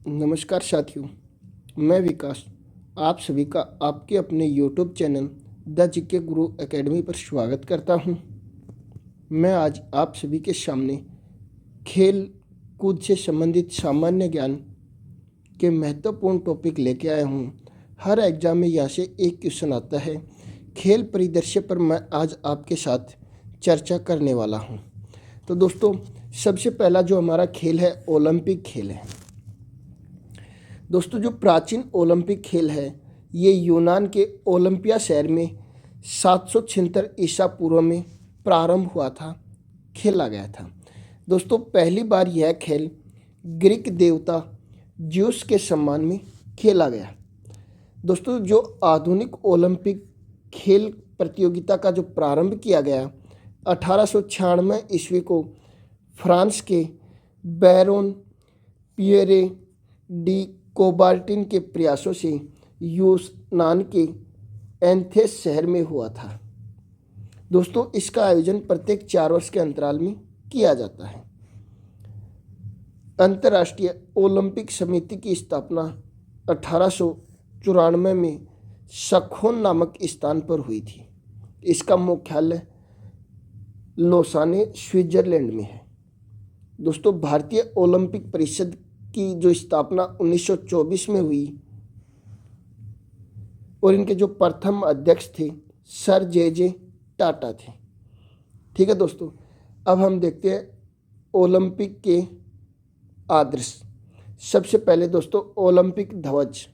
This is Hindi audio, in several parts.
नमस्कार साथियों, मैं विकास आप सभी का आपके अपने YouTube channel the GK Guru academy पर स्वागत करता हूं। मैं आज आप सभी के सामने खेल कूद से संबंधित सामान्य ज्ञान के महत्वपूर्ण टॉपिक लेके आया हूं। हर एग्जाम में यहाँ से एक क्वेश्चन आता है। खेल परिदृश्य पर मैं आज आपके साथ चर्चा करने वाला हूं। तो दोस्तों, सबसे पहला जो हमारा खेल है ओलंपिक खेल है। दोस्तों, जो प्राचीन ओलंपिक खेल है ये यूनान के ओलंपिया शहर में 776 ईसा पूर्व में प्रारंभ हुआ था, खेला गया था। दोस्तों, पहली बार यह खेल ग्रीक देवता ज्यूस के सम्मान में खेला गया। दोस्तों, जो आधुनिक ओलंपिक खेल प्रतियोगिता का जो प्रारंभ किया गया 1896 ईस्वी को फ्रांस के बैरोन पियरे डी कोबार्टिन के प्रयासों से यूनान के एथेंस शहर में हुआ था। दोस्तों, इसका आयोजन प्रत्येक 4 वर्ष के अंतराल में किया जाता है। अंतर्राष्ट्रीय ओलंपिक समिति की स्थापना 1894 में सखोन नामक स्थान पर हुई थी। इसका मुख्यालय लोसाने स्विट्जरलैंड में है। दोस्तों, भारतीय ओलंपिक परिषद की जो स्थापना 1924 में हुई और इनके जो प्रथम अध्यक्ष थे सर जे टाटा थे। ठीक है दोस्तों, अब हम देखते हैं ओलंपिक के आदर्श। सबसे पहले दोस्तों, ओलंपिक ध्वज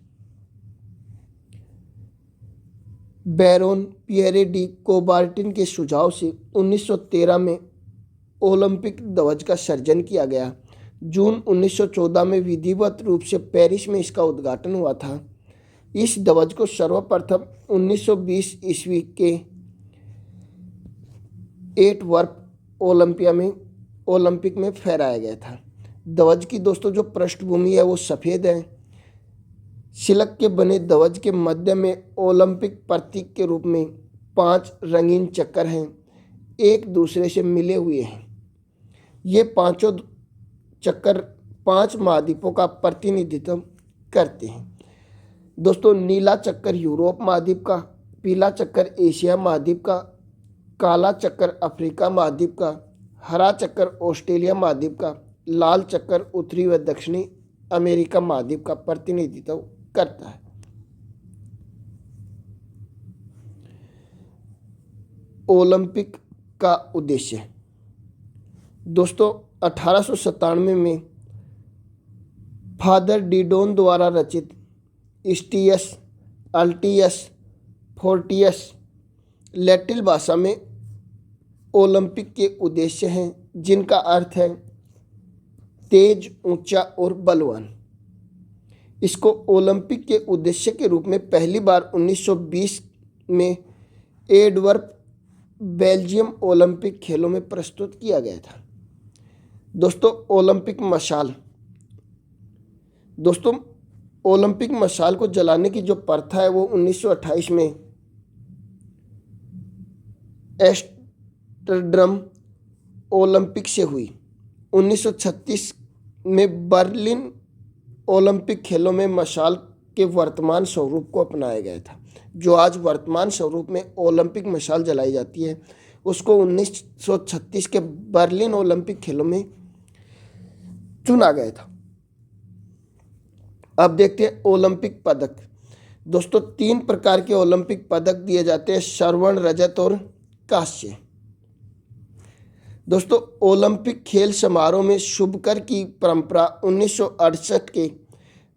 बैरोन पियरे डी कोबार्टिन के सुझाव से 1913 में ओलंपिक ध्वज का सृजन किया गया। जून 1914 में विधिवत रूप से पेरिस में इसका उद्घाटन हुआ था। इस ध्वज को सर्वप्रथम 1920 ईस्वी के एंटवर्प ओलंपिक में फहराया गया था। ध्वज की दोस्तों जो पृष्ठभूमि है वो सफ़ेद है। सिल्क के बने ध्वज के मध्य में ओलंपिक प्रतीक के रूप में 5 रंगीन चक्कर हैं, एक दूसरे से मिले हुए हैं। ये पांचों चक्कर 5 महाद्वीपों का प्रतिनिधित्व करते हैं। दोस्तों, नीला चक्कर यूरोप महाद्वीप का, पीला चक्कर एशिया महाद्वीप का, काला चक्कर अफ्रीका महाद्वीप का, हरा चक्कर ऑस्ट्रेलिया महाद्वीप का, लाल चक्कर उत्तरी व दक्षिणी अमेरिका महाद्वीप का प्रतिनिधित्व करता है। ओलंपिक का उद्देश्य दोस्तों 1897 में फादर डीडोन द्वारा रचित स्टियस अल्टियस फोर्टियस लैटिन भाषा में ओलंपिक के उद्देश्य हैं, जिनका अर्थ है तेज, ऊंचा और बलवान। इसको ओलंपिक के उद्देश्य के रूप में पहली बार 1920 में एंटवर्प बेल्जियम ओलंपिक खेलों में प्रस्तुत किया गया था। दोस्तों, ओलंपिक मशाल। दोस्तों, ओलंपिक मशाल को जलाने की जो प्रथा है वो 1928 में एम्स्टर्डम ओलंपिक से हुई। 1936 में बर्लिन ओलंपिक खेलों में मशाल के वर्तमान स्वरूप को अपनाया गया था। जो आज वर्तमान स्वरूप में ओलंपिक मशाल जलाई जाती है उसको 1936 के बर्लिन ओलंपिक खेलों में चुना गया था। अब देखते हैं ओलंपिक पदक। दोस्तों, 3 प्रकार के ओलंपिक पदक दिए जाते हैं, स्वर्ण, रजत और कांस्य। दोस्तों, ओलंपिक खेल समारोह में शुभकर की परंपरा 1968 के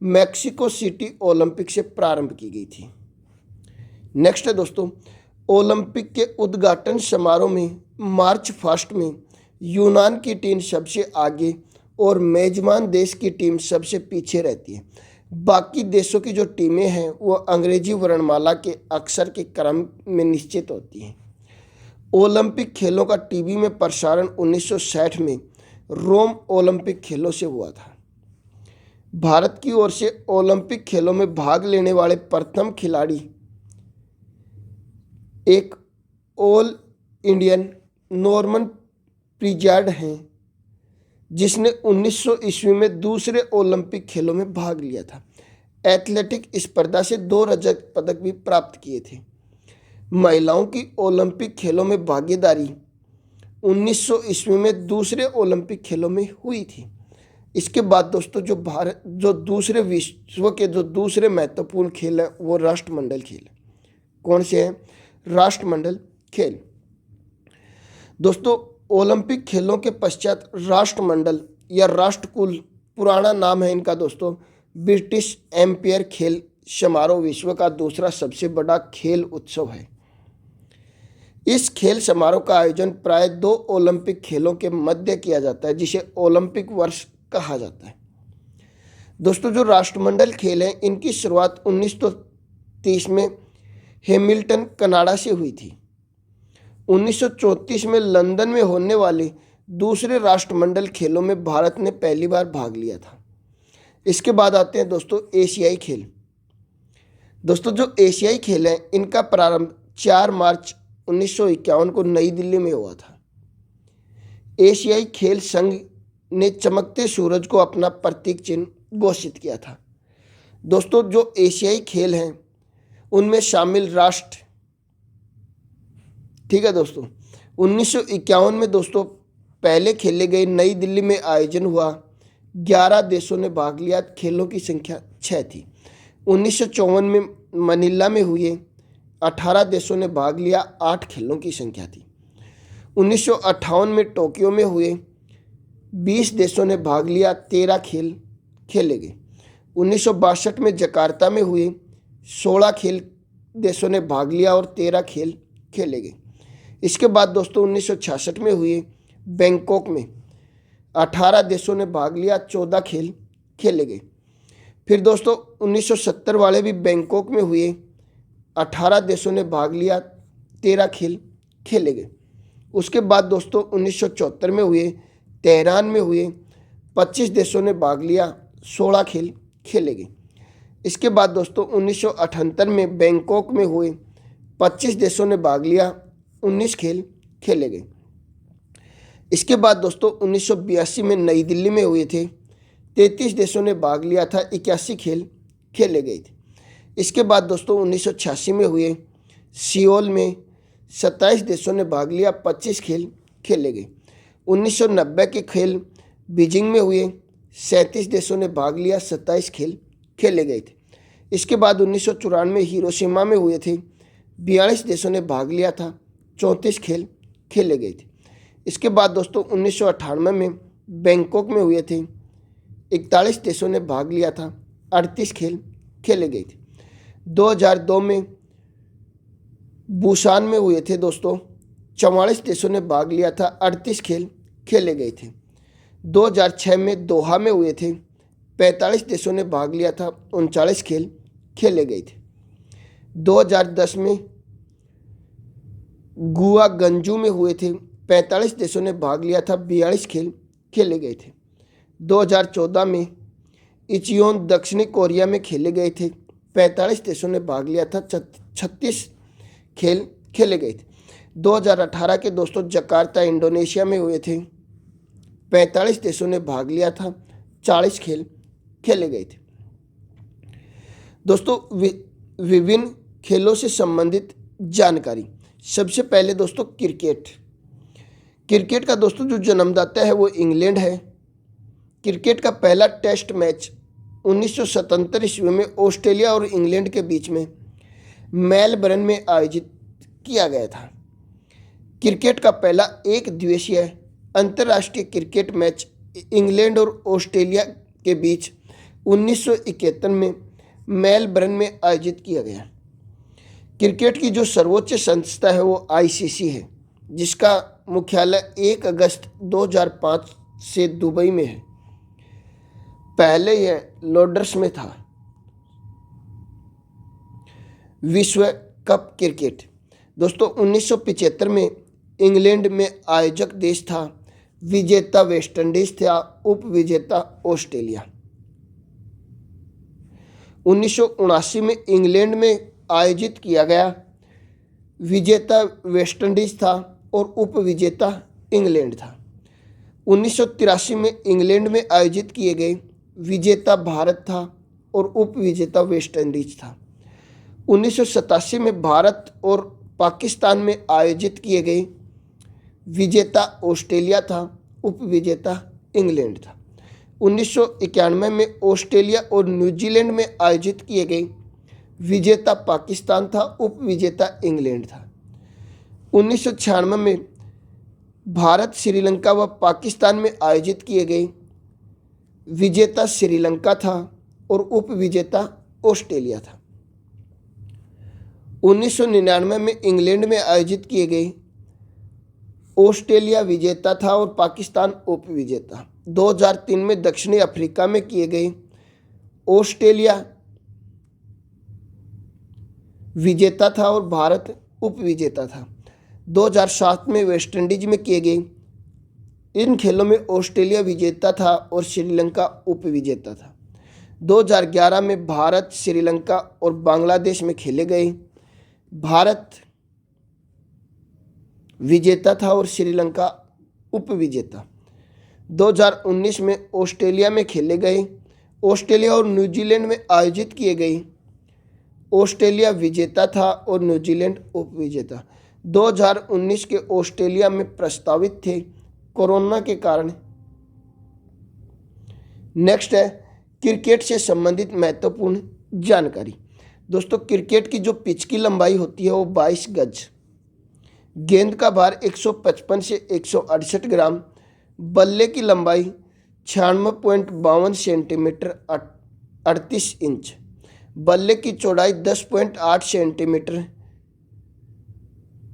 मैक्सिको सिटी ओलंपिक से प्रारंभ की गई थी। नेक्स्ट है दोस्तों, ओलंपिक के उद्घाटन समारोह में मार्च फर्स्ट में यूनान की टीम सबसे आगे और मेजबान देश की टीम सबसे पीछे रहती है। बाकी देशों की जो टीमें हैं वो अंग्रेजी वर्णमाला के अक्षर के क्रम में निश्चित होती हैं। ओलंपिक खेलों का टीवी में प्रसारण 1960 में रोम ओलंपिक खेलों से हुआ था। भारत की ओर से ओलंपिक खेलों में भाग लेने वाले प्रथम खिलाड़ी एक ऑल इंडियन नॉर्मन प्रिजार्ड हैं, जिसने 1900 ईस्वी में दूसरे ओलंपिक खेलों में भाग लिया था। एथलेटिक स्पर्धा से 2 रजत पदक भी प्राप्त किए थे। महिलाओं की ओलंपिक खेलों में भागीदारी 1900 ईस्वी में दूसरे ओलंपिक खेलों में हुई थी। इसके बाद दोस्तों जो दूसरे विश्व के जो दूसरे महत्वपूर्ण खेल है वो राष्ट्रमंडल खेल है। कौन से हैं? राष्ट्रमंडल खेल। दोस्तों ओलंपिक खेलों के पश्चात राष्ट्रमंडल या राष्ट्रकुल पुराना नाम है इनका दोस्तों ब्रिटिश एम्पायर खेल समारोह विश्व का दूसरा सबसे बड़ा खेल उत्सव है। इस खेल समारोह का आयोजन प्राय 2 ओलंपिक खेलों के मध्य किया जाता है, जिसे ओलंपिक वर्ष कहा जाता है। दोस्तों जो राष्ट्रमंडल खेल हैं इनकी शुरुआत 1930 में हैमिल्टन कनाडा से हुई थी। 1934 में लंदन में होने वाले दूसरे राष्ट्रमंडल खेलों में भारत ने पहली बार भाग लिया था। इसके बाद आते हैं दोस्तों एशियाई खेल। दोस्तों जो एशियाई खेल हैं इनका प्रारंभ 4 मार्च 1951 को नई दिल्ली में हुआ था। एशियाई खेल संघ ने चमकते सूरज को अपना प्रतीक चिन्ह घोषित किया था। दोस्तों जो एशियाई खेल हैं उनमें शामिल राष्ट्र, ठीक है दोस्तों, 1951 में दोस्तों पहले खेले गए नई दिल्ली में आयोजन हुआ। 11 देशों ने भाग लिया, खेलों की संख्या 6 थी। 1954 में मनीला में हुए 18 देशों ने भाग लिया, 8 खेलों की संख्या थी। 1958 में टोक्यो में हुए 20 देशों ने भाग लिया, 13 खेल खेले गए। 1962 में जकार्ता में हुए 16 खेल देशों ने भाग लिया और 13 खेल खेले गए। इसके बाद दोस्तों 1966 में हुए बैंकॉक में 18 देशों ने भाग लिया, 14 खेल खेले गए। फिर दोस्तों 1970 वाले भी बैंकॉक में हुए 18 देशों ने भाग लिया, 13 खेल खेले गए। उसके बाद दोस्तों 1974 में हुए तेहरान में हुए 25 देशों ने भाग लिया, 16 खेल खेले गए। इसके बाद दोस्तों 1978 में बैंकॉक में हुए 25 देशों ने भाग लिया, 19 खेल खेले गए। इसके बाद दोस्तों 1982 में नई दिल्ली में हुए थे 33 देशों ने भाग लिया था, 81 खेल खेले गए थे। इसके बाद दोस्तों 1986 में हुए सियोल में 27 देशों ने भाग लिया, 25 खेल खेले गए। 1990 के खेल बीजिंग में हुए 37 देशों ने भाग लिया, 27 खेल खेले गए थे। इसके बाद 1994 में हिरोशिमा में हुए थे 42 देशों ने भाग लिया था, 34 खेल खेले गए थे। इसके बाद दोस्तों 1998 में बैंकॉक में हुए थे 41 देशों ने भाग लिया था, 38 खेल खेले गए थे। 2002 में बुसान में हुए थे दोस्तों 44 देशों ने भाग लिया था, 38 खेल खेले गए थे। 2006 में दोहा में हुए थे 45 देशों ने भाग लिया था, 39 खेल खेले गए थे। 2010 में गुआंगझू में हुए थे 45 देशों ने भाग लिया था, 42 खेल खेले गए थे। 2014 में इचियोन दक्षिणी कोरिया में खेले गए थे, 45 देशों ने भाग लिया था, 36 खेल खेले गए थे। 2018 के दोस्तों जकार्ता इंडोनेशिया में हुए थे 45 देशों ने भाग लिया था, 40 खेल खेले गए थे। दोस्तों विभिन्न खेलों से संबंधित जानकारी। सबसे पहले दोस्तों क्रिकेट का दोस्तों जो जन्मदाता है वो इंग्लैंड है। क्रिकेट का पहला टेस्ट मैच 1977 ईस्वी में ऑस्ट्रेलिया और इंग्लैंड के बीच में मेलबर्न में आयोजित किया गया था। क्रिकेट का पहला एक दिवसीय अंतर्राष्ट्रीय क्रिकेट मैच इंग्लैंड और ऑस्ट्रेलिया के बीच 1971 में मेलबर्न में आयोजित किया गया। क्रिकेट की जो सर्वोच्च संस्था है वो आईसीसी है, जिसका मुख्यालय 1 अगस्त 2005 से दुबई में है। पहले यह लॉर्ड्स में था। विश्व कप क्रिकेट दोस्तों 1975 में इंग्लैंड में आयोजक देश था, विजेता वेस्टइंडीज था, उप विजेता ऑस्ट्रेलिया। 1979 में इंग्लैंड में आयोजित किया गया, विजेता वेस्टइंडीज था और उप विजेता इंग्लैंड था। 1983 में इंग्लैंड में आयोजित किए गए विजेता भारत था और उप विजेता वेस्ट इंडीज था। 1987 में भारत और पाकिस्तान में आयोजित किए गए विजेता ऑस्ट्रेलिया था, उप विजेता इंग्लैंड था। 1991 में ऑस्ट्रेलिया और न्यूजीलैंड में आयोजित किए गए विजेता पाकिस्तान था, उप विजेता इंग्लैंड था। 1996 में भारत, श्रीलंका व पाकिस्तान में आयोजित किए गए विजेता श्रीलंका था और उप विजेता ऑस्ट्रेलिया था। 1999 में इंग्लैंड में आयोजित किए गए ऑस्ट्रेलिया विजेता था और पाकिस्तान उप विजेता। 2003 में दक्षिणी अफ्रीका में किए गए ऑस्ट्रेलिया विजेता था और भारत उप विजेता था। 2007 में वेस्ट इंडीज में किए गए इन खेलों में ऑस्ट्रेलिया विजेता था और श्रीलंका उप विजेता था। 2011 में भारत, श्रीलंका और बांग्लादेश में खेले गए भारत विजेता था और श्रीलंका उप विजेता। 2019 में ऑस्ट्रेलिया में खेले गए ऑस्ट्रेलिया और न्यूजीलैंड में आयोजित किए गए ऑस्ट्रेलिया विजेता था और न्यूजीलैंड उप विजेता। 2019 के ऑस्ट्रेलिया में प्रस्तावित थे कोरोना के कारण। नेक्स्ट है क्रिकेट से संबंधित महत्वपूर्ण जानकारी। दोस्तों, क्रिकेट की जो पिच की लंबाई होती है वो 22 गज, गेंद का भार 155 से 168 ग्राम, बल्ले की लंबाई 96.52 सेंटीमीटर 38 इंच, बल्ले की चौड़ाई 10.8 सेंटीमीटर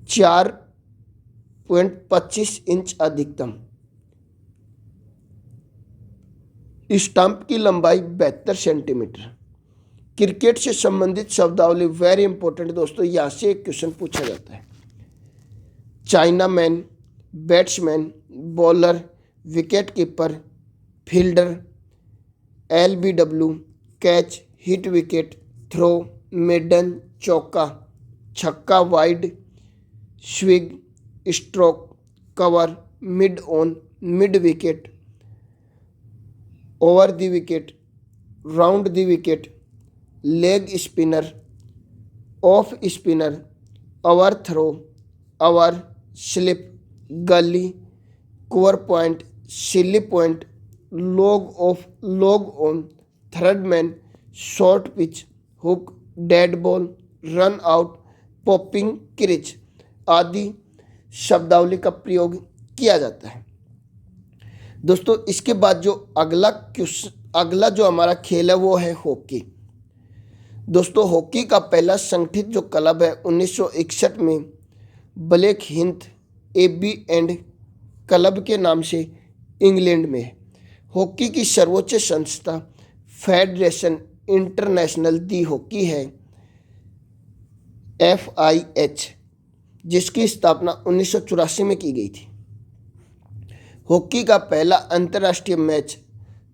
4.25 इंच अधिकतम, स्टंप की लंबाई 72 सेंटीमीटर। क्रिकेट से संबंधित शब्दावली वेरी इंपॉर्टेंट दोस्तों, यहाँ से एक क्वेश्चन पूछा जाता है। Chinaman, batsman, bowler, wicket keeper, fielder, LBW, catch, hit wicket, throw, maiden, चौका, छक्का, wide, swing, stroke, cover, mid on, mid wicket, over the wicket, round the wicket, leg spinner, off spinner, over throw, over, slip, gully, cover point, silly point, long on, third man, short pitch, hook, dead ball, run out, popping crease आदि शब्दावली का प्रयोग किया जाता है। दोस्तों, इसके बाद जो अगला जो हमारा खेल है वो है हॉकी। दोस्तों, हॉकी का पहला संगठित जो क्लब है 1961 में ब्लैक हिंथ AB एंड क्लब के नाम से इंग्लैंड में है। हॉकी की सर्वोच्च संस्था फेडरेशन इंटरनेशनल दी हॉकी है, FIH, जिसकी स्थापना 1984 में की गई थी। हॉकी का पहला अंतर्राष्ट्रीय मैच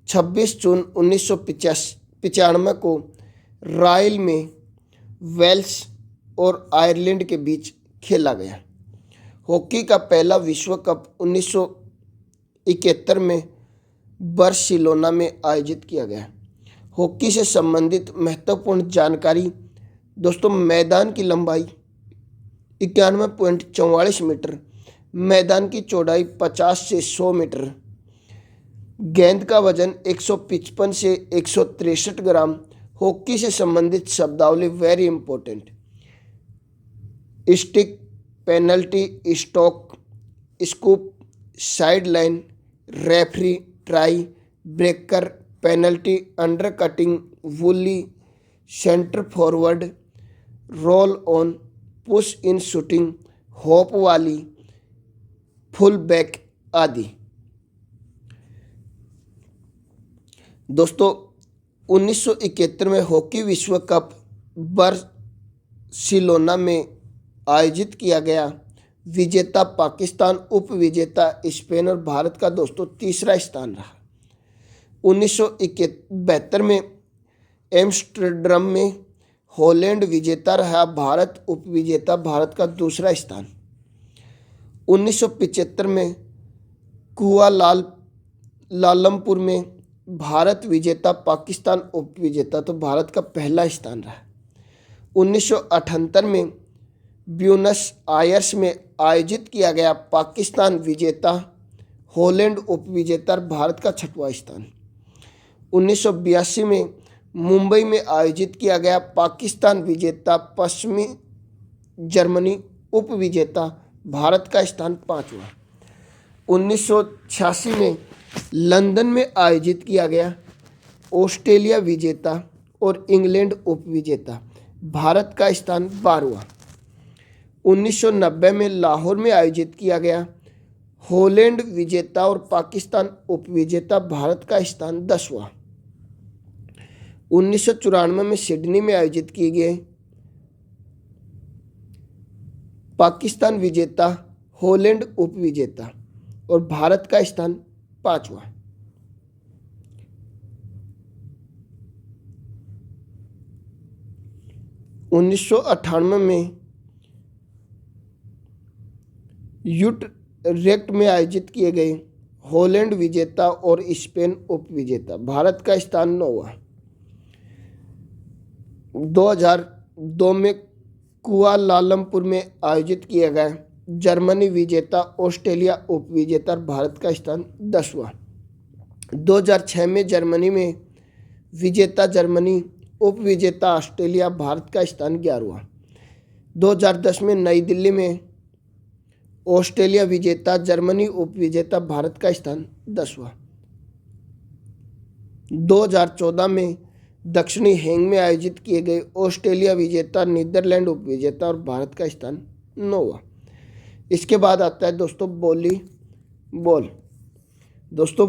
26 जून 1995 को रॉयल में वेल्स और आयरलैंड के बीच खेला गया। हॉकी का पहला विश्व कप 1971 में बार्सिलोना में आयोजित किया गया। हॉकी से संबंधित महत्वपूर्ण जानकारी दोस्तों, मैदान की लंबाई 91.44 मीटर, मैदान की चौड़ाई 50 से 100 मीटर, गेंद का वजन 155 से 163 ग्राम। हॉकी से संबंधित शब्दावली very important, stick, penalty, stock, scoop, side line, referee, tie, breaker, penalty, under cutting, woolly, centre forward, roll on, push in shooting, hope वाली, फुल बैक आदि। दोस्तों, 1971 में हॉकी विश्व कप बार्सिलोना में आयोजित किया गया। विजेता पाकिस्तान, उप विजेता स्पेन और भारत का दोस्तों तीसरा स्थान रहा। 1972 में एम्स्टर्डम में हॉलैंड विजेता रहा, भारत उप विजेता, भारत का दूसरा स्थान। 1975 में लालमपुर में भारत विजेता, पाकिस्तान उप विजेता, तो भारत का पहला स्थान रहा। 1978 में ब्यूनस आयर्स में आयोजित किया गया, पाकिस्तान विजेता, हॉलैंड उप विजेता, भारत का छठवां स्थान। 1982 में मुंबई में आयोजित किया गया, पाकिस्तान विजेता, पश्चिमी जर्मनी उप विजेता, भारत का स्थान पाँचवा। 1986 में लंदन में आयोजित किया गया, ऑस्ट्रेलिया विजेता और इंग्लैंड उप विजेता, भारत का स्थान 12वां। 1990 में लाहौर में आयोजित किया गया, हॉलैंड विजेता और पाकिस्तान उप विजेता, भारत का स्थान 10वां। 1994 में सिडनी में आयोजित किए गए, पाकिस्तान विजेता, हॉलैंड उप विजेता और भारत का स्थान 5वां। उन्नीस सौ 98 में यूटरेक्ट में आयोजित किए गए, हॉलैंड विजेता और स्पेन उप विजेता, भारत का स्थान 9वां। 2002 में कुआलालंपुर में आयोजित किया गया, जर्मनी विजेता, ऑस्ट्रेलिया उप विजेता, भारत का स्थान 10वां। 2006 में जर्मनी में विजेता, जर्मनी उप विजेता, ऑस्ट्रेलिया, भारत का स्थान 11वां। 2010 में नई दिल्ली में ऑस्ट्रेलिया विजेता, जर्मनी उप विजेता, भारत का स्थान 10वां। 2014 में दक्षिणी हैंग में आयोजित किए गए, ऑस्ट्रेलिया विजेता, नीदरलैंड उप विजेता और भारत का स्थान 9वां। इसके बाद आता है दोस्तों वॉलीबॉल। दोस्तों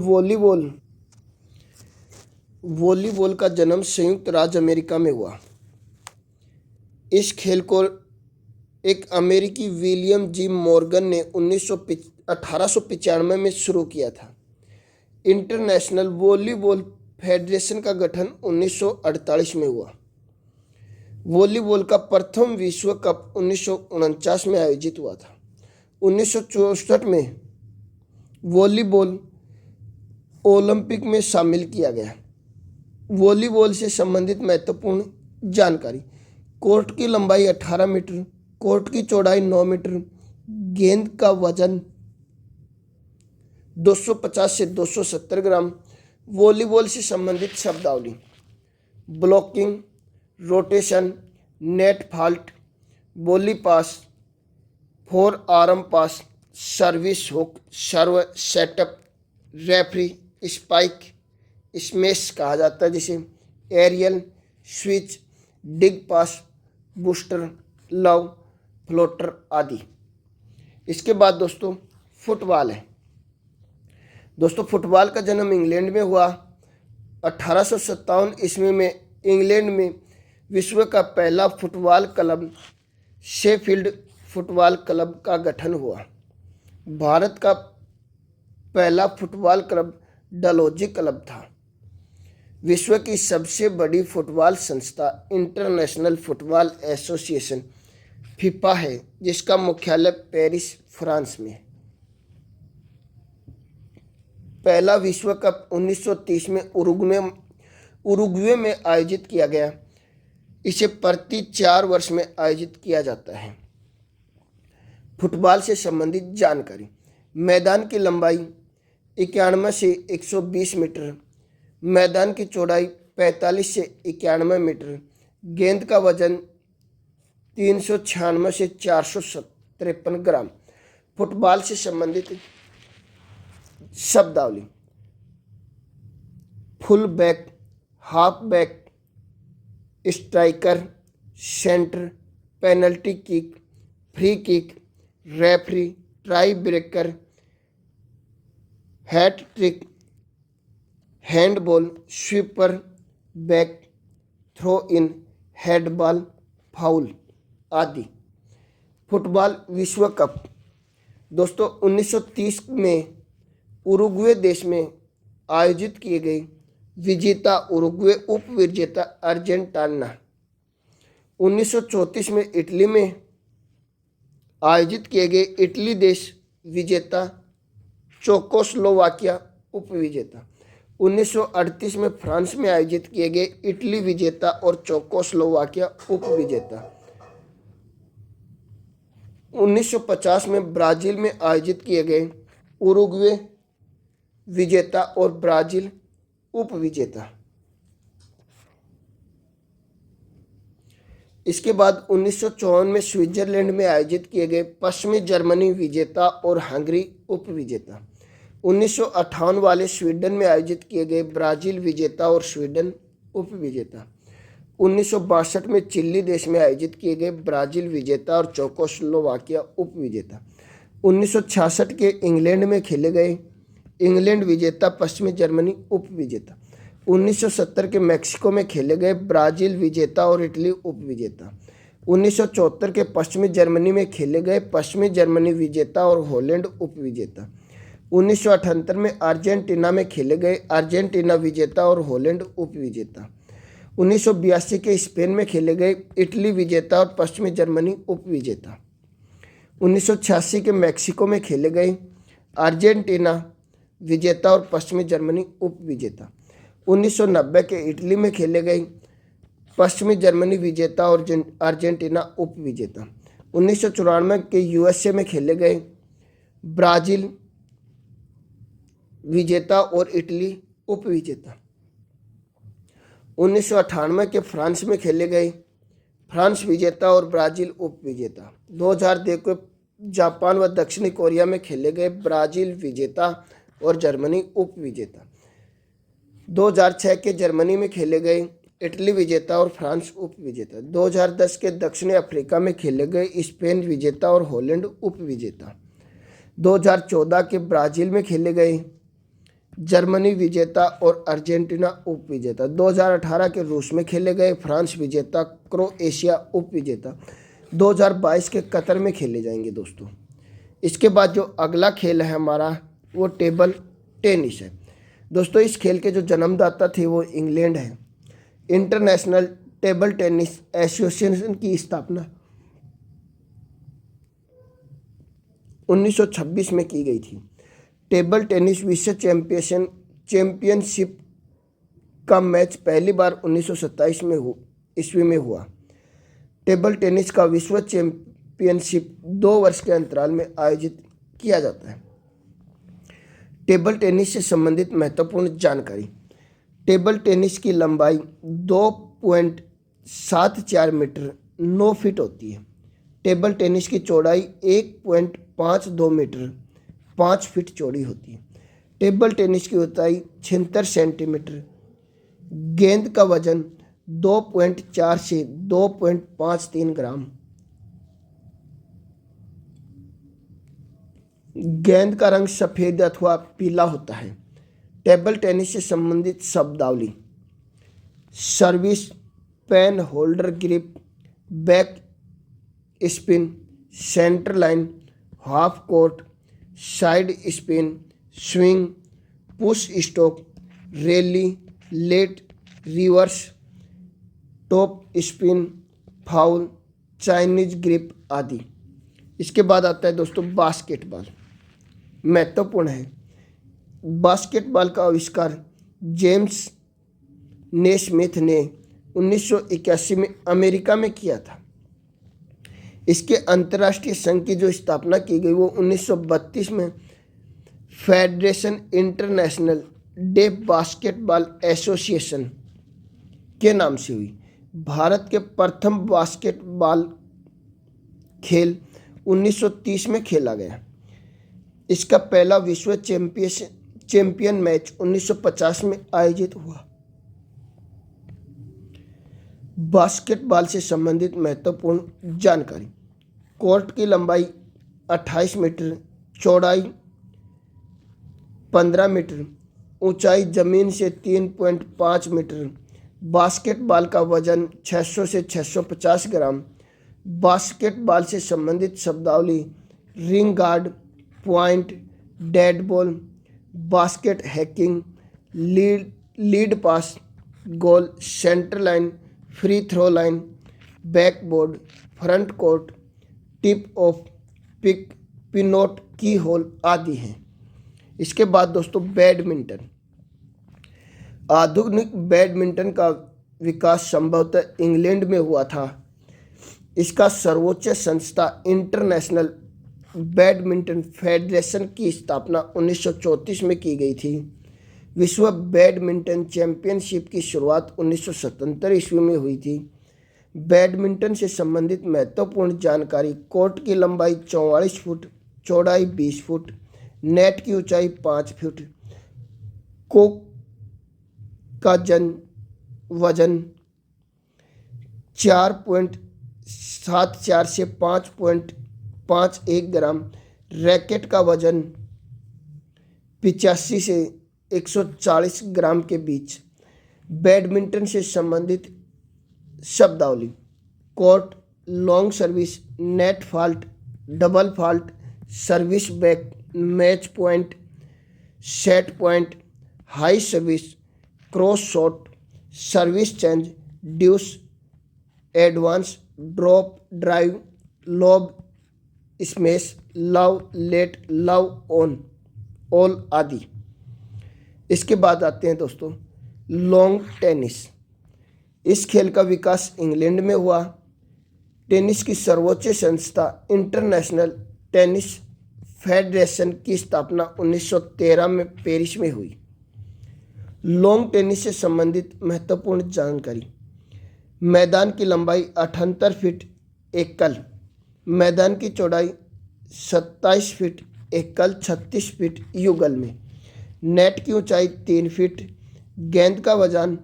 वॉलीबॉल का जन्म संयुक्त राज्य अमेरिका में हुआ। इस खेल को एक अमेरिकी विलियम जी मॉर्गन ने 1895 में शुरू किया था। इंटरनेशनल वॉलीबॉल फेडरेशन का गठन 1948 में हुआ। वॉलीबॉल का प्रथम विश्व कप 1949 में आयोजित हुआ था। 1964 में वॉलीबॉल ओलंपिक में शामिल किया गया। वॉलीबॉल से संबंधित महत्वपूर्ण जानकारी: कोर्ट की लंबाई 18 मीटर, कोर्ट की चौड़ाई 9 मीटर, गेंद का वजन 250 से 270 ग्राम। वॉलीबॉल से संबंधित शब्दावली: blocking, rotation, net fault, volley pass, four arm pass, service hook, serve, setup, referee, spike, smash कहा जाता है जिसे, aerial, switch, dig pass, booster, love, floater आदि। इसके बाद दोस्तों फुटबॉल है। दोस्तों फुटबॉल का जन्म इंग्लैंड में हुआ। 1857 ईस्वी में इंग्लैंड में विश्व का पहला football club Sheffield football club का गठन हुआ। भारत का पहला फुटबॉल क्लब डलहौजी क्लब था। विश्व की सबसे बड़ी फुटबॉल संस्था इंटरनेशनल फुटबॉल एसोसिएशन फीफा है, जिसका मुख्यालय पेरिस, फ्रांस में है। पहला विश्व कप 1930 में उरुग्वे में आयोजित किया गया। इसे प्रति 4 वर्ष में आयोजित किया जाता है। फुटबॉल से संबंधित जानकारी: मैदान की लंबाई 91 से 120 मीटर, मैदान की चौड़ाई 45 से 91 मीटर, गेंद का वजन 396 से 453 ग्राम। फुटबॉल से संबंधित शब्दावली: full back, half back, striker, centre, penalty kick, free kick, referee, tie breaker, hat trick, handball, sweeper, back, throw in, headball, foul आदि। फुटबॉल विश्व कप दोस्तों 1930 में उरुग्वे देश में आयोजित किए गए, विजेता उरुग्वे, उप विजेता अर्जेंटीना। 1934 में इटली में आयोजित किए गए, इटली देश विजेता, चेकोस्लोवाकिया उपविजेता। 1938 में फ्रांस में आयोजित किए गए इटली विजेता और चेकोस्लोवाकिया उपविजेता। 1950 में ब्राजील में आयोजित किए गए उरुग्वे विजेता और ब्राजील उपविजेता। इसके बाद 1954 में स्विट्जरलैंड में आयोजित किए गए पश्चिमी जर्मनी विजेता और हंगरी उपविजेता। 1958 वाले स्वीडन में आयोजित किए गए ब्राजील विजेता और स्वीडन उपविजेता। 1962 में चिली देश में आयोजित किए गए ब्राजील विजेता और चेकोस्लोवाकिया उपविजेता। 1966 के इंग्लैंड में खेले गए इंग्लैंड विजेता, पश्चिमी जर्मनी उपविजेता। 1970 के मैक्सिको में खेले गए ब्राजील विजेता और इटली उपविजेता। 1974 के पश्चिमी जर्मनी में खेले गए पश्चिमी जर्मनी विजेता और हॉलैंड उपविजेता। 1978 में अर्जेंटीना में खेले गए अर्जेंटीना विजेता और हॉलैंड उपविजेता। 1982 के स्पेन में खेले गए इटली विजेता और पश्चिमी जर्मनी उपविजेता। 1986 के मैक्सिको में खेले गए अर्जेंटीना विजेता और पश्चिमी जर्मनी उपविजेता। 1990 के इटली में खेले गए पश्चिमी जर्मनी विजेता और अर्जेंटीना उपविजेता। 1994 के यूएसए में खेले गए ब्राजील विजेता और इटली उपविजेता। 1998 के फ्रांस में खेले गए फ्रांस विजेता और ब्राजील उपविजेता। 2002 के जापान व दक्षिणी कोरिया में खेले गए ब्राजील विजेता और जर्मनी उपविजेता। 2006 के जर्मनी में खेले गए इटली विजेता और फ्रांस उपविजेता। 2010 के दक्षिणी अफ्रीका में खेले गए स्पेन विजेता और हॉलैंड उपविजेता। 2014 के ब्राजील में खेले गए जर्मनी विजेता और अर्जेंटीना उपविजेता। 2018 के रूस में खेले गए फ्रांस विजेता, क्रोएशिया उपविजेता। 2022 के कतर में खेले जाएंगे दोस्तों। इसके बाद जो अगला खेल है हमारा वो टेबल टेनिस है दोस्तों। इस खेल के जो जन्मदाता थे वो इंग्लैंड है। इंटरनेशनल टेबल टेनिस एसोसिएशन की स्थापना 1926 में की गई थी। टेबल टेनिस विश्व चैंपियनशिप का मैच पहली बार 1927 ईस्वी में हुआ। टेबल टेनिस का विश्व चैंपियनशिप 2 वर्ष के अंतराल में आयोजित किया जाता है। टेबल टेनिस से संबंधित महत्वपूर्ण जानकारी। टेबल टेनिस की लंबाई 2.74 मीटर 9 फीट होती है। टेबल टेनिस की चौड़ाई 1.52 मीटर 5 फीट चौड़ी होती है। टेबल टेनिस की ऊंचाई 76 सेंटीमीटर। गेंद का वजन 2.4 से 2.53 ग्राम। गेंद का रंग सफ़ेद अथवा पीला होता है। टेबल टेनिस से संबंधित शब्दावली। Service, pen holder grip, back spin, centre line, half court, side spin, swing, push stroke, rally, let, reverse, top spin, foul, Chinese grip आदि। इसके बाद आता है दोस्तों बास्केटबॉल। महत्वपूर्ण है। बास्केटबॉल का आविष्कार जेम्स नेस्मिथ ने 1981 में अमेरिका में किया था। इसके अंतर्राष्ट्रीय संघ की जो स्थापना की गई वो 1932 में federation international day basketball association के नाम से हुई। भारत के प्रथम बास्केटबॉल खेल 1930 में खेला गया। इसका पहला विश्व चैंपियन मैच 1950 में आयोजित हुआ। बास्केटबॉल से संबंधित महत्वपूर्ण जानकारी। कोर्ट की लंबाई 28 मीटर, चौड़ाई 15 मीटर, ऊंचाई जमीन से 3.5 मीटर। बास्केटबॉल का वजन 600 से 650 ग्राम। बास्केटबॉल से संबंधित शब्दावली। Ring guard, point, dead ball, basket hacking, lead pass, goal, centre line, free throw line, backboard, front court, tip off, pick, pivot, key hole आदि हैं। इसके बाद दोस्तों बैडमिंटन। आधुनिक बैडमिंटन का विकास संभवतः इंग्लैंड में हुआ था। इसका सर्वोच्च संस्था इंटरनेशनल बैडमिंटन फेडरेशन की स्थापना 1934 में की गई थी। विश्व बैडमिंटन चैंपियनशिप की शुरुआत 1977 ईस्वी में हुई थी। बैडमिंटन से संबंधित महत्वपूर्ण जानकारी: कोर्ट की लंबाई 44 फुट, चौड़ाई 20 फुट, नेट की ऊंचाई 5 फुट, कोक का वजन 4.74 से 5.51 ग्राम, रैकेट का वजन 85 से 140 ग्राम के बीच। बैडमिंटन से संबंधित शब्दावली: court, long service, net fault, double fault, service back, match point, set point, high service, cross shot, service change, deuce, advance, drop, drive, lob, smash, love, let, love on, all आदि। इसके बाद आते हैं दोस्तों लॉन्ग टेनिस। इस खेल का विकास इंग्लैंड में हुआ। टेनिस की सर्वोच्च संस्था इंटरनेशनल टेनिस फेडरेशन की स्थापना 1913 में पेरिस में हुई। लॉन्ग टेनिस से संबंधित महत्वपूर्ण जानकारी: मैदान की लंबाई 78 फीट एकल, मैदान की चौड़ाई 27 फीट एकल, 36 फीट युगल में, नेट की ऊंचाई 3 फीट, गेंद का वजन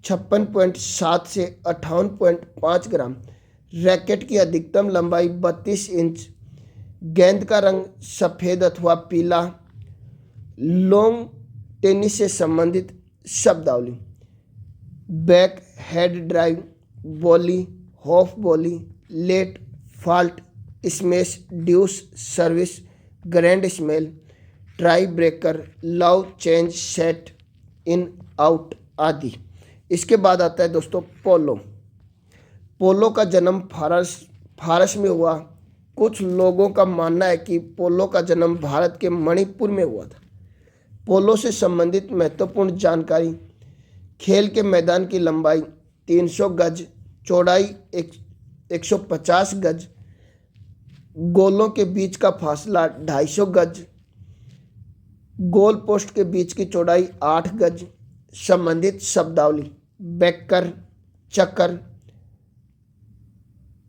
56.7 से 58.5 ग्राम, रैकेट की अधिकतम लंबाई 32 इंच, गेंद का रंग सफ़ेद अथवा पीला। लॉन्ग टेनिस से संबंधित शब्दावली: backhand drive, volley, half volley, let, fault, smash, deuce, service, grand स्मेल, tie breaker, love, change, set, in, out आदि। इसके बाद आता है दोस्तों पोलो। पोलो का जन्म फारस में हुआ। कुछ लोगों का मानना है कि पोलो का जन्म भारत के मणिपुर में हुआ था। पोलो से संबंधित महत्वपूर्ण जानकारी: खेल के मैदान की लंबाई 300 गज, चौड़ाई 150 गज, गोलों के बीच का फासला 250 गज, गोल पोस्ट के बीच की चौड़ाई 8 गज। संबंधित शब्दावली: बैकर, चक्कर,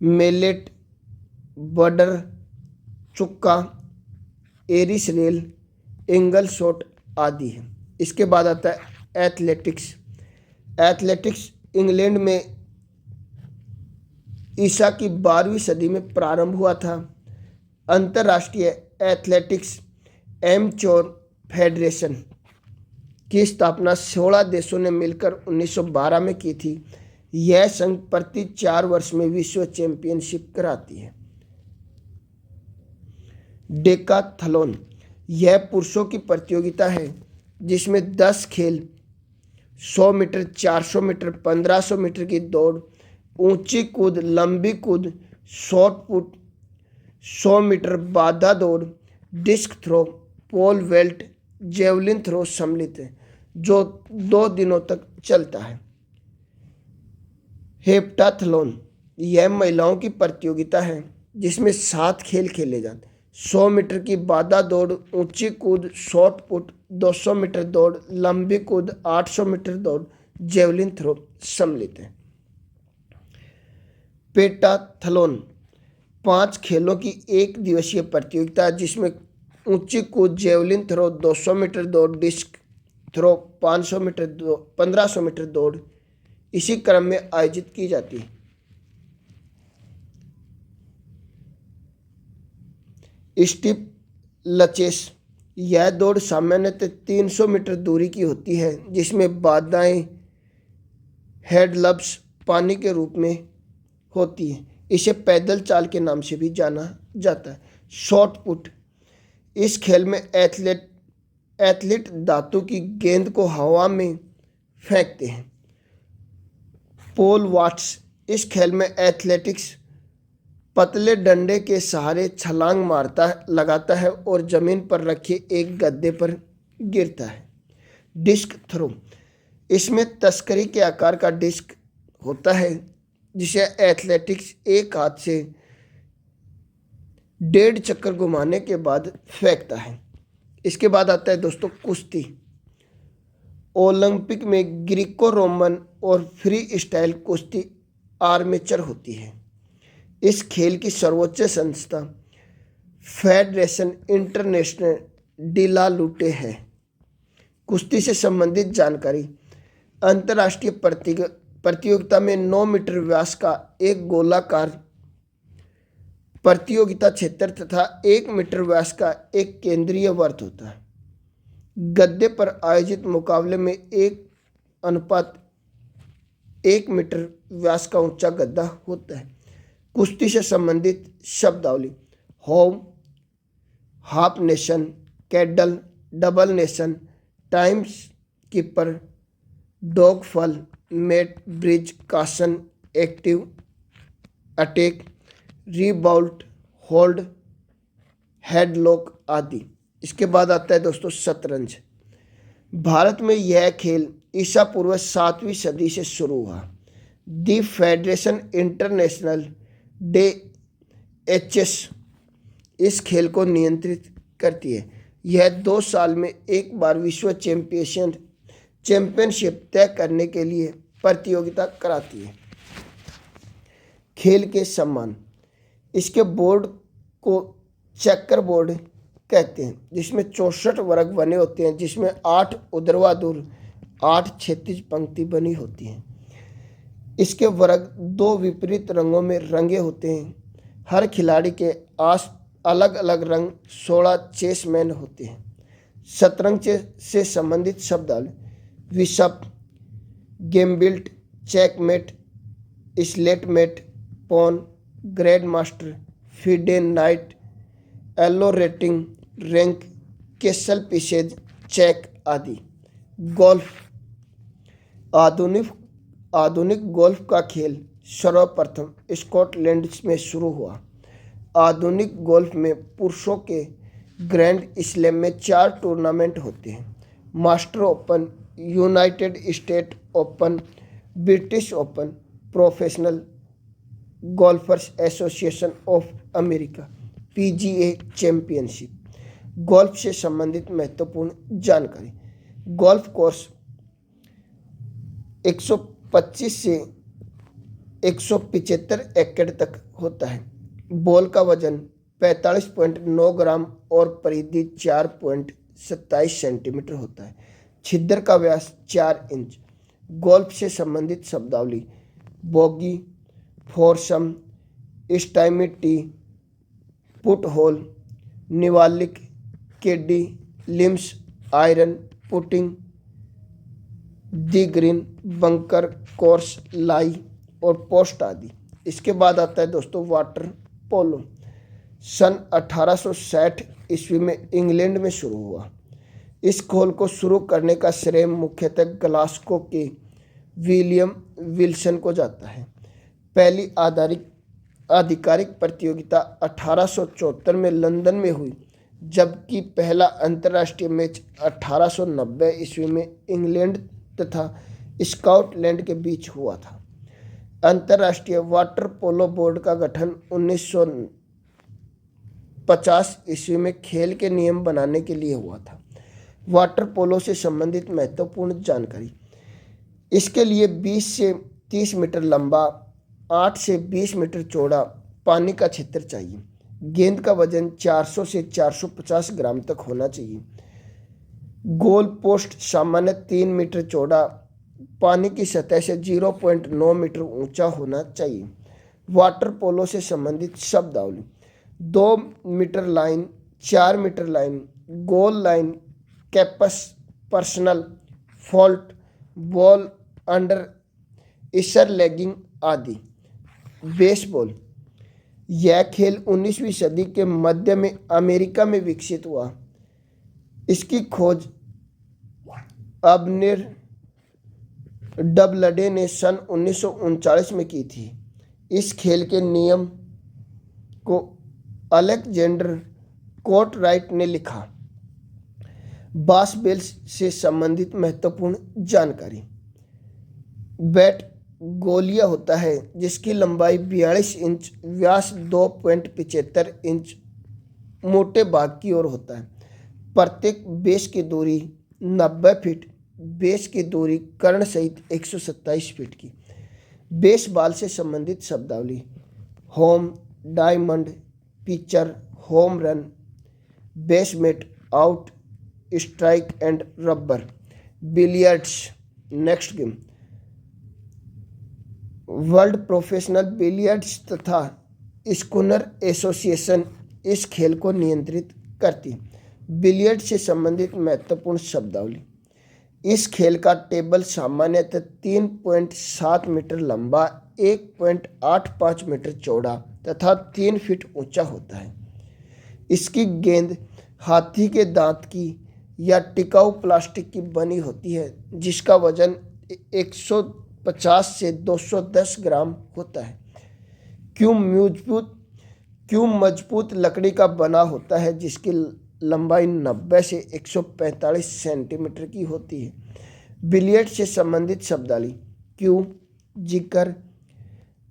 maleate, border, चुक्का, Eris rail, angle shot आदि है। इसके बाद आता है एथलेटिक्स। एथलेटिक्स इंग्लैंड में ईसा की 12वीं सदी में प्रारंभ हुआ था। अंतर्राष्ट्रीय एथलेटिक्स एमच्योर फेडरेशन की स्थापना 16 देशों ने मिलकर 1912 में की थी। यह संघ प्रति 4 वर्ष में विश्व चैंपियनशिप कराती है। डेकाथलॉन यह पुरुषों की प्रतियोगिता है जिसमें 10 खेल 100 मीटर, 400 मीटर, 1500 मीटर की दौड़, ऊंची कूद, लंबी कूद, शॉट पुट, 100 मीटर बाधा दौड़, डिस्क थ्रो, पोल वेल्ट, जेवलिन थ्रो सम्मिलित है, जो 2 दिनों तक चलता है। हेप्टाथलॉन यह महिलाओं की प्रतियोगिता है जिसमें 7 खेल खेले जाते हैं। 100 मीटर की बाधा दौड़, ऊंची कूद, शॉट पुट, 200 मीटर दौड़, लंबी कूद, 800 मीटर दौड़, जेवलिन थ्रो सम्मिलित है। पेंटाथलॉन 5 खेलों की एक दिवसीय प्रतियोगिता है जिसमें ऊंची कूद, जेवलिन थ्रो, 200 मीटर दौड़, डिस्क थ्रो, 500 मीटर 1500 मीटर दौड़ इसी क्रम में आयोजित की जाती है। स्टीप लचेस यह दौड़ सामान्यतः 300 मीटर दूरी की होती है जिसमें बाधाएं हेडलप्स पानी के रूप में होती है। इसे पैदल चाल के नाम से भी जाना जाता है। शॉट पुट इस खेल में एथलीट धातु की गेंद को हवा में फेंकते हैं। पोल वॉल्ट्स इस खेल में एथलेटिक्स पतले डंडे के सहारे छलांग लगाता है और जमीन पर रखे एक गद्दे पर गिरता है। डिस्क थ्रो, इसमें तस्करी के आकार का डिस्क होता है जिसे एथलेटिक्स एक हाथ से 1.5 चक्कर घुमाने के बाद फेंकता है। इसके बाद आता है दोस्तों कुश्ती। ओलंपिक में ग्रीको रोमन और फ्री स्टाइल कुश्ती आर्मेचर होती है। इस खेल की सर्वोच्च संस्था फेडरेशन इंटरनेशनल डी ला लूटे है। कुश्ती से संबंधित जानकारी। अंतर्राष्ट्रीय प्रतियोगिता में 9 मीटर व्यास का एक गोलाकार प्रतियोगिता क्षेत्र तथा 1 मीटर व्यास का एक केंद्रीय वर्त होता है। गद्दे पर आयोजित मुकाबले में 1:1 मीटर व्यास का ऊंचा गद्दा होता है। कुश्ती से संबंधित शब्दावली। Home, half nelson, cradle, double nelson, times keeper, dog fall, mat, bridge, caution, active, attack, rebout, hold, headlock आदि। इसके बाद आता है दोस्तों शतरंज। भारत में यह खेल ईसा पूर्व 7वीं सदी से शुरू हुआ। दी फेडरेशन इंटरनेशनल डे एचएस इस खेल को नियंत्रित करती है। यह 2 साल में एक बार विश्व चैंपियनशिप तय करने के लिए प्रतियोगिता कराती है। खेल के सम्मान। इसके बोर्ड को चेकर बोर्ड कहते हैं, जिसमें 64 वर्ग बने होते हैं, जिसमें 8 ऊर्ध्वाधर 8 क्षैतिज पंक्ति बनी होती हैं। इसके वर्ग 2 विपरीत रंगों में रंगे होते हैं। हर खिलाड़ी के आस अलग अलग रंग 16 चेसमैन होते हैं। शतरंज से संबंधित शब्दावली। Bishop, gambit, checkmate, stalemate, pawn, grand master, FIDE knight, Elo rating, rank, castle pieces, check आदि। गोल्फ। आधुनिक गोल्फ का खेल सर्वप्रथम स्कॉटलैंड में शुरू हुआ। आधुनिक गोल्फ में पुरुषों के ग्रैंड स्लैम में 4 टूर्नामेंट होते हैं। Master open, United state open, British open, professional golfer's association of America, PGA championship. Golf से संबंधित महत्वपूर्ण जानकारी। गोल्फ कोर्स 125 से 175 एकड़ तक होता है। बॉल का वजन 45.9 ग्राम और परिधि 4.27 सेंटीमीटर होता है। छिद्र का व्यास 4 इंच। गोल्फ से संबंधित शब्दावली। Bogey, foursome, stymie tee, putt hole, niblick, caddie, links, iron, putting, the green, bunker, course, lie और पोस्ट आदि। इसके बाद आता है दोस्तों वाटर पोलो। सन 1860 ईस्वी में इंग्लैंड में शुरू हुआ। इस खेल को शुरू करने का श्रेय मुख्यतः ग्लासगो के विलियम विल्सन को जाता है। पहली आधिकारिक प्रतियोगिता 1874 में लंदन में हुई, जबकि पहला अंतर्राष्ट्रीय मैच 1890 ईस्वी में इंग्लैंड तथा स्कॉटलैंड के बीच हुआ था। अंतर्राष्ट्रीय वाटर पोलो बोर्ड का गठन 1950 ईस्वी में खेल के नियम बनाने के लिए हुआ था। वाटर पोलो से संबंधित महत्वपूर्ण जानकारी। इसके लिए 20 से 30 मीटर लंबा, 8 से 20 मीटर चौड़ा पानी का क्षेत्र चाहिए। गेंद का वजन 400 से 450 ग्राम तक होना चाहिए। गोल पोस्ट सामान्य 3 मीटर चौड़ा, पानी की सतह से 0.9 मीटर ऊंचा होना चाहिए। वाटर पोलो से संबंधित शब्दावली। 2 metre line, 4 metre line, goal line, caps, personal, fault, ball under, usher legging आदि। बेसबॉल। यह खेल 19वीं सदी के मध्य में अमेरिका में विकसित हुआ। इसकी खोज अबनेर डबलडे ने सन 1939 में की थी। इस खेल के नियम को अलेक्जेंडर कोर्टराइट ने लिखा। बास बेल से संबंधित महत्वपूर्ण जानकारी। बैट गोलिया होता है जिसकी लंबाई 42 इंच, व्यास 2.75 इंच, मोटे भाग की ओर होता है। प्रत्येक बेस की दूरी 90 फीट, बेस की दूरी कर्ण सहित 127 फीट की। बेस बॉल से संबंधित शब्दावली। Home, diamond, pitcher, home run, basement, out, strike and rubber. Billiards. Next game. World professional billiards तथा स्कूनर एसोसिएशन इस खेल को नियंत्रित करती। बिलियर्ड से संबंधित महत्वपूर्ण शब्दावली। इस खेल का टेबल सामान्यतः 3.7 मीटर लंबा, 1.85 मीटर चौड़ा तथा 3 फीट ऊंचा होता है। इसकी गेंद हाथी के दांत की या टिकाऊ प्लास्टिक की बनी होती है जिसका वजन 150 से 210 ग्राम होता है। क्यों मजबूत लकड़ी का बना होता है जिसकी लंबाई 90 से 145 सेंटीमीटर की होती है। बिलियर्ड से संबंधित शब्दावली। Cue, jigger,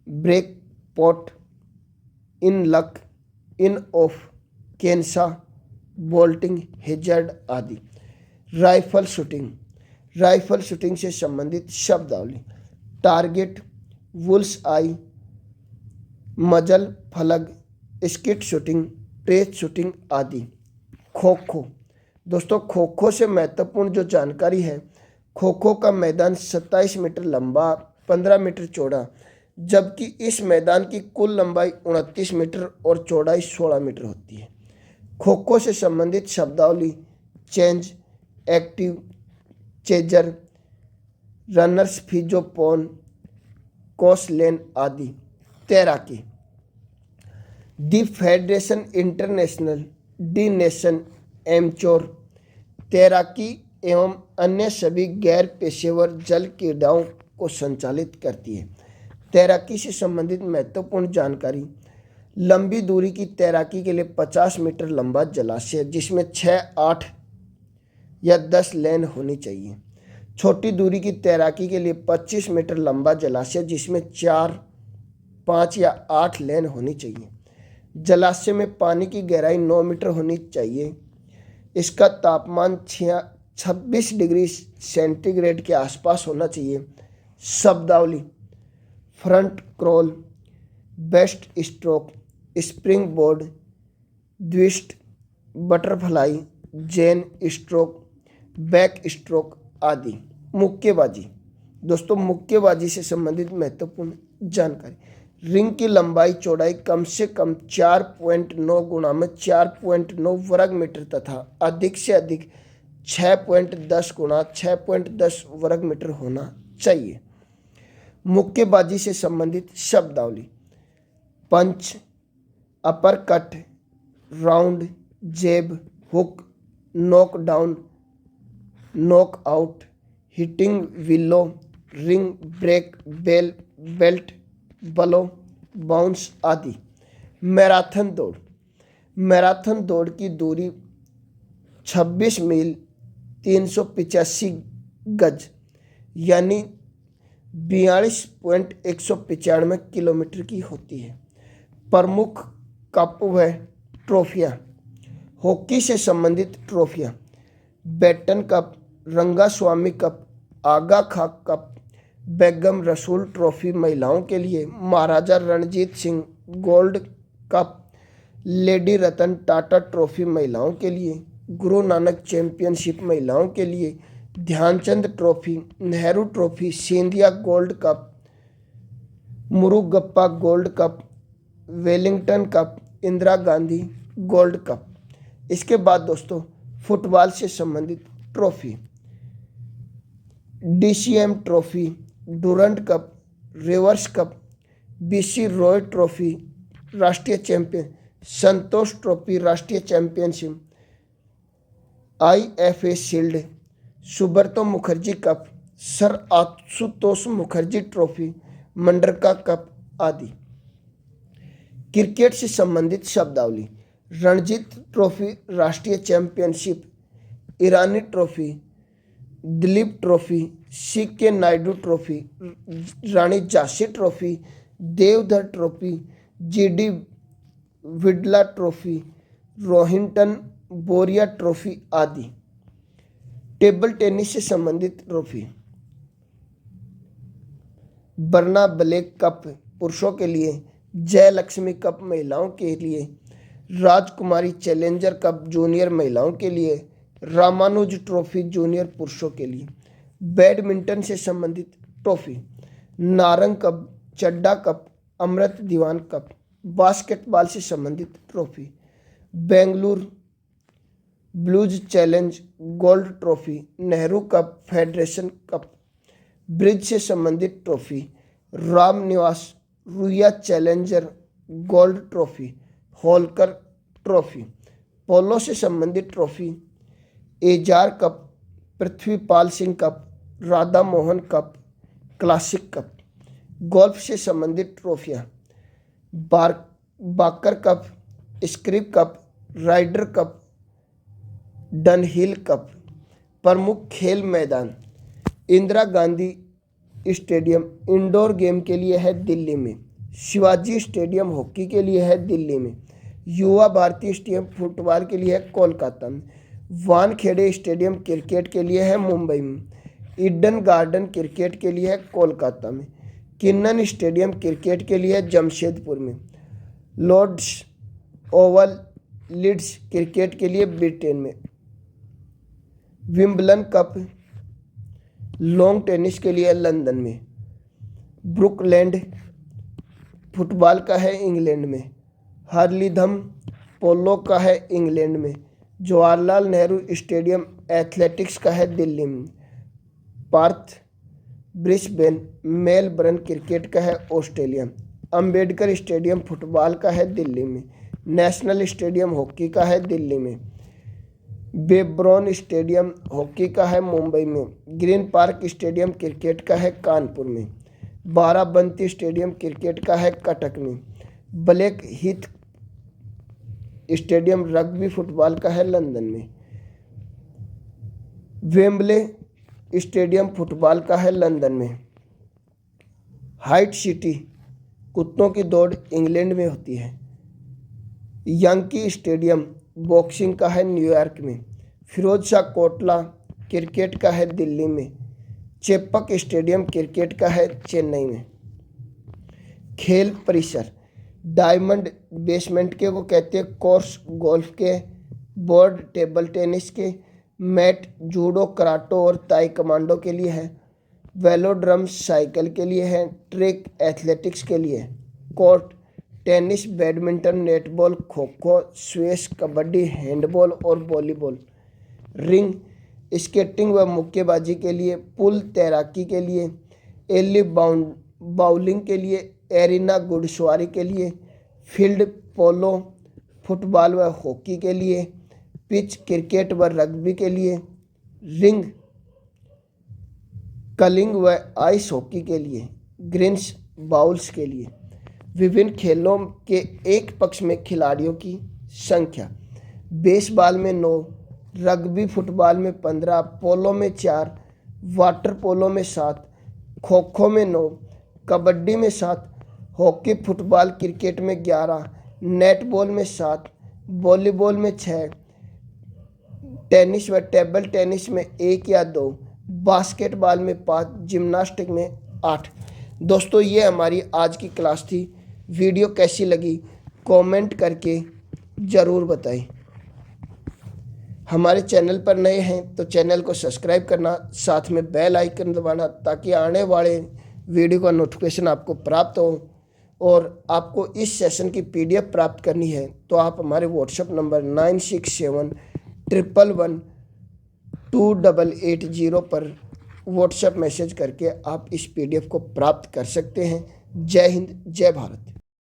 break pot, in luck, in off, केंसा, बोल्टिंग, हेजर्ड आदि। Rifle shooting. राइफल शूटिंग से संबंधित शब्दावली। Target, bull's eye, muzzle flag, skeet shooting, trace shooting आदि। खो खो। दोस्तों, खो खो से महत्वपूर्ण जो जानकारी है, खो खो का मैदान 27 मीटर लंबा, 15 मीटर चौड़ा, जबकि इस मैदान की कुल लंबाई 29 मीटर और चौड़ाई 16 मीटर होती है। खो खो से संबंधित शब्दावली। चेंज, एक्टिव, चेजर, रनर्स फिजोपोन, कोसलेन आदि। तैराकी। दी फेडरेशन इंटरनेशनल डी नेशन एमचोर तैराकी एवं अन्य सभी गैर पेशेवर जल क्रीड़ाओं को संचालित करती है। तैराकी से संबंधित महत्वपूर्ण जानकारी। लंबी दूरी की तैराकी के लिए 50 मीटर लंबा जलाशय जिसमें 6, 8 या 10 लेन होनी चाहिए। छोटी दूरी की तैराकी के लिए 25 मीटर लंबा जलाशय जिसमें 4, 5 या 8 लेन होनी चाहिए। जलाशय में पानी की गहराई 9 मीटर होनी चाहिए। इसका तापमान 26 डिग्री सेंटीग्रेड के आसपास होना चाहिए। शब्दावली। Front crawl, breast stroke, spring board, twist, butterfly, जेन स्ट्रोक, बैक स्ट्रोक आदि। मुक्केबाजी। दोस्तों, मुक्केबाजी से संबंधित महत्वपूर्ण जानकारी। रिंग की लंबाई चौड़ाई कम से कम 4.9 गुणा में 4.9 वर्ग मीटर तथा अधिक से अधिक 6.10 गुणा 6.10 वर्ग मीटर होना चाहिए। मुक्केबाजी से संबंधित शब्दावली। Punch, upper cut, round, jab, hook, knock down, knock out, hitting willow, ring break, bell, belt, blow, bounce आदि। मैराथन दौड़। मैराथन दौड़ की दूरी 26 मील 385 गज यानी 42.195 किलोमीटर की होती है। प्रमुख कप व ट्रॉफियाँ। हॉकी से संबंधित ट्रॉफियाँ। Beighton cup, Rangaswamy cup, Aga Khan cup, Begum Rasool trophy महिलाओं के लिए, Maharaja Ranjit Singh gold cup, lady Ratan Tata trophy महिलाओं के लिए, गुरु नानक चैंपियनशिप महिलाओं के लिए, Dhyanchand trophy, Nehru trophy, Scindia gold cup, Murugappa gold cup, Wellington cup, Indira Gandhi gold cup. इसके बाद दोस्तों, फुटबॉल से संबंधित trophy. DCM trophy, Durand cup, Rovers cup, BC Roy trophy राष्ट्रीय चैंपियन, संतोष ट्रॉफी राष्ट्रीय championship, IFA shield, Subroto Mukherjee cup, sir Ashutosh Mukherjee trophy, मंडरका कप आदि। क्रिकेट से संबंधित शब्दावली। रणजी ट्रॉफी, राष्ट्रीय championship, Irani trophy, Duleep trophy, C K Nayudu trophy, Rani Jhansi trophy, Deodhar trophy, G D Birla trophy, Rohinton Baria trophy आदि। टेबल टेनिस से संबंधित ट्रॉफी। बर्ना ब्लैक कप पुरुषों के लिए, जयलक्ष्मी कप महिलाओं के लिए, राजकुमारी चैलेंजर कप जूनियर महिलाओं के लिए, रामानुज ट्रॉफी जूनियर पुरुषों के लिए। बैडमिंटन से संबंधित trophy. Narang cup, Chadha cup, Amrit Diwan cup. Basketball से संबंधित trophy. Bengaluru blues challenge gold trophy, Nehru cup, federation cup. Bridge से संबंधित trophy. Ram Niwas Ruia challenger gold trophy, Holkar trophy. Polo से संबंधित trophy. Ezra cup, Prithvipal Singh cup, Radha Mohan cup, classic cup. Golf से संबंधित ट्रॉफियाँ। बाकर कप, स्क्रिप cup, Ryder cup, Dunhill cup. प्रमुख खेल मैदान। Indira Gandhi stadium indoor game के लिए है दिल्ली में। शिवाजी स्टेडियम हॉकी के लिए है दिल्ली में। युवा भारती स्टेडियम फुटबॉल के लिए है कोलकाता में। वानखेड़े स्टेडियम क्रिकेट के लिए है मुंबई में। ईडन गार्डन क्रिकेट के लिए है कोलकाता में। किन्नन स्टेडियम क्रिकेट के लिए है जमशेदपुर में। लॉर्ड्स ओवल लीड्स क्रिकेट के लिए ब्रिटेन में। विंबलन कप लॉन्ग टेनिस के लिए लंदन में। ब्रुकलैंड फुटबॉल का है इंग्लैंड में। हर्लीधम पोलो का है इंग्लैंड में। जवाहरलाल नेहरू स्टेडियम एथलेटिक्स का है दिल्ली में। पार्थ ब्रिस्बेन मेलबर्न क्रिकेट का है ऑस्ट्रेलिया। अंबेडकर स्टेडियम फुटबॉल का है दिल्ली में। नेशनल स्टेडियम हॉकी का है दिल्ली में। बेब्रॉन स्टेडियम हॉकी का है मुंबई में। ग्रीन पार्क स्टेडियम क्रिकेट का है कानपुर में। बाराबंकी स्टेडियम क्रिकेट का है कटक में। Black Heath stadium rugby football का है लंदन में। वेम्बले स्टेडियम फुटबॉल का है लंदन में। हाइट सिटी कुत्तों की दौड़ इंग्लैंड में होती है। यंकी स्टेडियम बॉक्सिंग का है न्यूयॉर्क में। फिरोज शाह कोटला क्रिकेट का है दिल्ली में। चेपक स्टेडियम क्रिकेट का है चेन्नई में। खेल परिसर। डायमंड बेसमेंट के को कहते हैं कोर्स गोल्फ के, बोर्ड टेबल टेनिस के, मैट जूडो कराटो और ताई कमांडो के लिए है। वेलोड्रम साइकिल के लिए है। ट्रैक एथलेटिक्स के लिए। Court tennis, badminton, netball, kho kho, squash, kabaddi, handball और वॉलीबॉल। रिंग स्केटिंग व मुक्केबाजी के लिए। पुल तैराकी के लिए। एली बाउलिंग के लिए। एरिना घुड़सवारी के लिए। फील्ड पोलो फुटबॉल व हॉकी के लिए। पिच क्रिकेट व रग्बी के लिए। रिंग कलिंग व आइस हॉकी के लिए। ग्रीन्स बाउल्स के लिए। विभिन्न खेलों के एक पक्ष में खिलाड़ियों की संख्या। बेसबॉल में 9, रग्बी फुटबॉल में 15, पोलो में 4, वाटर पोलो में 7, खो खो में 9, कबड्डी में 7, हॉकी फुटबॉल क्रिकेट में 11, नेटबॉल में 7, वॉलीबॉल में 6, टेनिस व टेबल टेनिस में 1 या 2, बास्केटबॉल में 5, जिम्नास्टिक में 8। दोस्तों ये हमारी आज की क्लास थी। वीडियो कैसी लगी कमेंट करके ज़रूर बताएं। हमारे चैनल पर नए हैं तो चैनल को सब्सक्राइब करना, साथ में बेल आइकन दबाना ताकि आने वाले वीडियो का नोटिफिकेशन आपको प्राप्त हो। और आपको इस सेशन की PDF प्राप्त करनी है तो आप हमारे व्हाट्सएप नंबर 9671112880 पर व्हाट्सएप मैसेज करके आप इस PDF को प्राप्त कर सकते हैं। जय हिंद, जय भारत।